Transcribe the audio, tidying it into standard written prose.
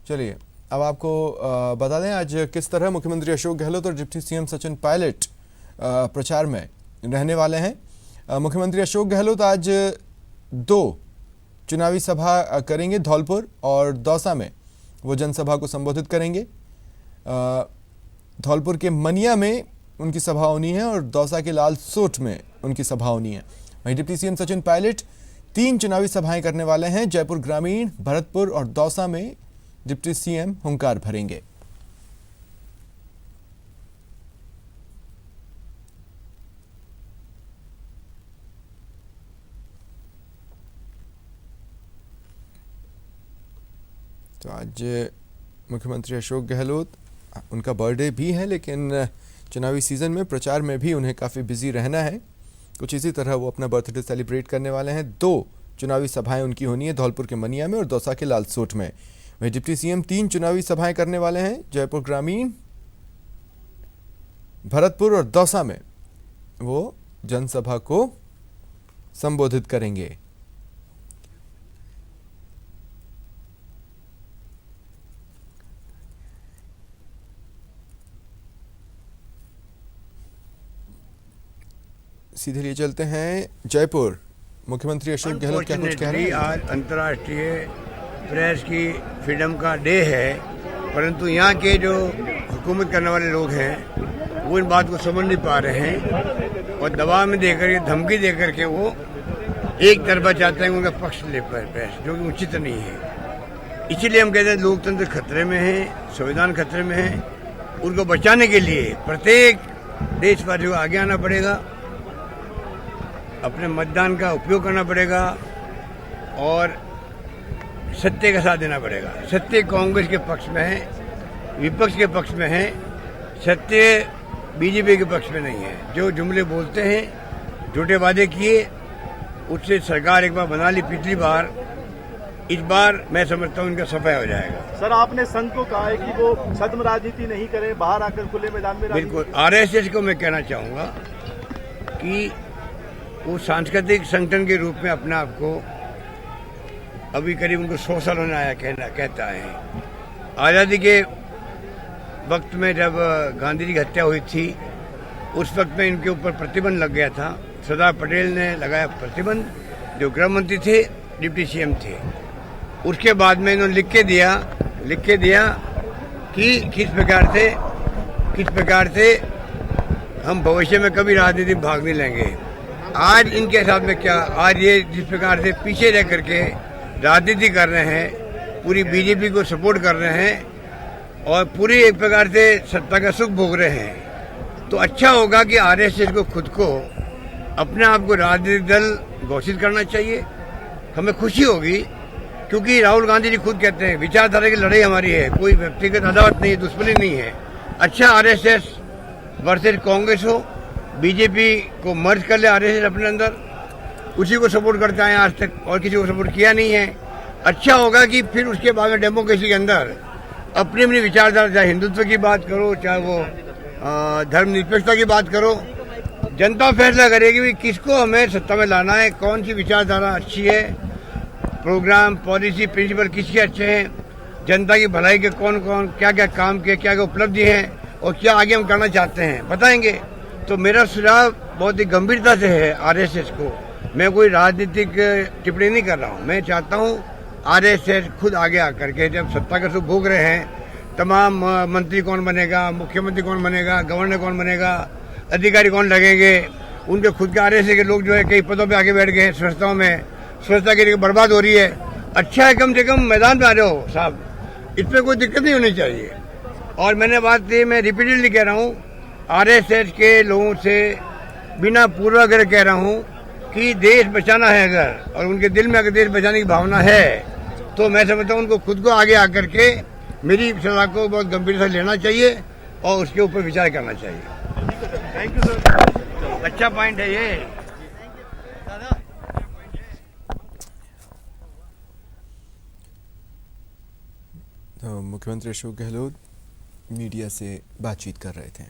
चलिए अब आपको बता दें आज किस तरह मुख्यमंत्री अशोक गहलोत और डिप्टी सीएम सचिन पायलट प्रचार में रहने वाले हैं। मुख्यमंत्री अशोक गहलोत आज 2 चुनावी सभा करेंगे। धौलपुर और दौसा में वो जनसभा को संबोधित करेंगे। धौलपुर के मनिया में उनकी सभा होनी है और दौसा के लालसोट में उनकी सभा होनी है। वहीं डिप्टी सीएम सचिन पायलट 3 चुनावी सभाएं करने वाले हैं। जयपुर ग्रामीण, भरतपुर और दौसा में डिप्टी सीएम हुंकार भरेंगे। तो आज मुख्यमंत्री अशोक गहलोत, उनका बर्थडे भी है, लेकिन चुनावी सीजन में प्रचार में भी उन्हें काफ़ी बिजी रहना है। कुछ इसी तरह वो अपना बर्थडे सेलिब्रेट करने वाले हैं। 2 चुनावी सभाएं उनकी होनी है, धौलपुर के मनिया में और दौसा के लालसोट में। वहीं डिप्टी सीएम 3 चुनावी सभाएं करने वाले हैं। जयपुर ग्रामीण, भरतपुर और दौसा में वो जनसभा को संबोधित करेंगे। सीधे लिए चलते हैं जयपुर। मुख्यमंत्री अशोक गहलोत क्या कुछ कह रहे हैं? आज अंतर्राष्ट्रीय प्रेस की फ्रीडम का डे है, परंतु यहाँ के जो हुकूमत करने वाले लोग हैं वो इन बात को समझ नहीं पा रहे हैं और दबाव में देकर के, धमकी देकर के वो एक तरफा चाहते हैं उनका पक्ष ले पाए प्रेस, जो कि उचित नहीं है। इसीलिए हम कहते हैं लोकतंत्र खतरे में है, संविधान खतरे में है। उनको बचाने के लिए प्रत्येक देशवासी को आगे आना पड़ेगा, अपने मतदान का उपयोग करना पड़ेगा और सत्य का साथ देना पड़ेगा। सत्य कांग्रेस के पक्ष में है, विपक्ष के पक्ष में है, सत्य बीजेपी के पक्ष में नहीं है। जो जुमले बोलते हैं, झूठे वादे किए, उससे सरकार एक बार बना ली पिछली बार, इस बार मैं समझता हूँ इनका सफाया हो जाएगा। सर, आपने संघ को कहा है कि वो छद्म राजनीति नहीं करे, बाहर आकर खुले मैदान में। बिल्कुल, आरएसएस को मैं कहना चाहूँगा कि वो सांस्कृतिक संगठन के रूप में अपने आप को अभी करीब उनको 100 साल होने आया कहता है। आज़ादी के वक्त में जब गांधी जी की हत्या हुई थी, उस वक्त में इनके ऊपर प्रतिबंध लग गया था। सरदार पटेल ने लगाया प्रतिबंध, जो गृह मंत्री थे, डिप्टी सीएम थे। उसके बाद में इन्होंने लिख के दिया कि किस प्रकार से हम भविष्य में कभी राजनीति में भाग नहीं लेंगे। आज इनके साथ में क्या, आज ये जिस प्रकार से पीछे रह करके राजनीति कर रहे हैं, पूरी बीजेपी को सपोर्ट कर रहे हैं और पूरी एक प्रकार से सत्ता का सुख भोग रहे हैं, तो अच्छा होगा कि आरएसएस को खुद को, अपने आप को राजनीतिक दल घोषित करना चाहिए। हमें खुशी होगी, क्योंकि राहुल गांधी जी खुद कहते हैं विचारधारा की लड़ाई हमारी है, कोई व्यक्तिगत अदावत नहीं है, दुश्मनी नहीं है। अच्छा, आरएसएस वर्सेस कांग्रेस हो, बीजेपी को मर्ज कर ले आरएसएस अपने अंदर, उसी को सपोर्ट करते आए आज तक और किसी को सपोर्ट किया नहीं है। अच्छा होगा कि फिर उसके बाद में डेमोक्रेसी के अंदर अपनी अपनी विचारधारा, चाहे हिंदुत्व की बात करो, चाहे वो धर्मनिरपेक्षता की बात करो, जनता फैसला करेगी कि किसको हमें सत्ता में लाना है, कौन सी विचारधारा अच्छी है, प्रोग्राम, पॉलिसी, प्रिंसिपल किसके अच्छे हैं, जनता की भलाई के कौन कौन क्या क्या काम किए, क्या क्या उपलब्धि हैं और क्या आगे हम करना चाहते हैं, बताएंगे। तो मेरा सुझाव बहुत ही गंभीरता से है आरएसएस को। मैं कोई राजनीतिक टिप्पणी नहीं कर रहा हूँ। मैं चाहता हूँ आरएसएस खुद आगे आकर के, जब सत्ता का सुख भोग रहे हैं, तमाम मंत्री कौन बनेगा, मुख्यमंत्री कौन बनेगा, गवर्नर कौन बनेगा, अधिकारी कौन लगेंगे, उनके खुद के आरएसएस के लोग जो है कई पदों पे आगे बैठ गए हैं, संस्थाओं में स्वच्छता की बर्बाद हो रही है। अच्छा है कम से कम मैदान पे आ जाओ साहब, इस पर कोई दिक्कत नहीं होनी चाहिए। और मैंने बात की, मैं रिपीटेडली कह रहा हूँ, आरएसएस के लोगों से बिना पूर्वाग्रह कह रहा हूं कि देश बचाना है अगर, और उनके दिल में अगर देश बचाने की भावना है, तो मैं समझता हूं उनको खुद को आगे आकर के मेरी सलाह को बहुत गंभीरता से लेना चाहिए और उसके ऊपर विचार करना चाहिए। थैंक यू सर, अच्छा पॉइंट है ये। तो मुख्यमंत्री अशोक गहलोत मीडिया से बातचीत कर रहे थे।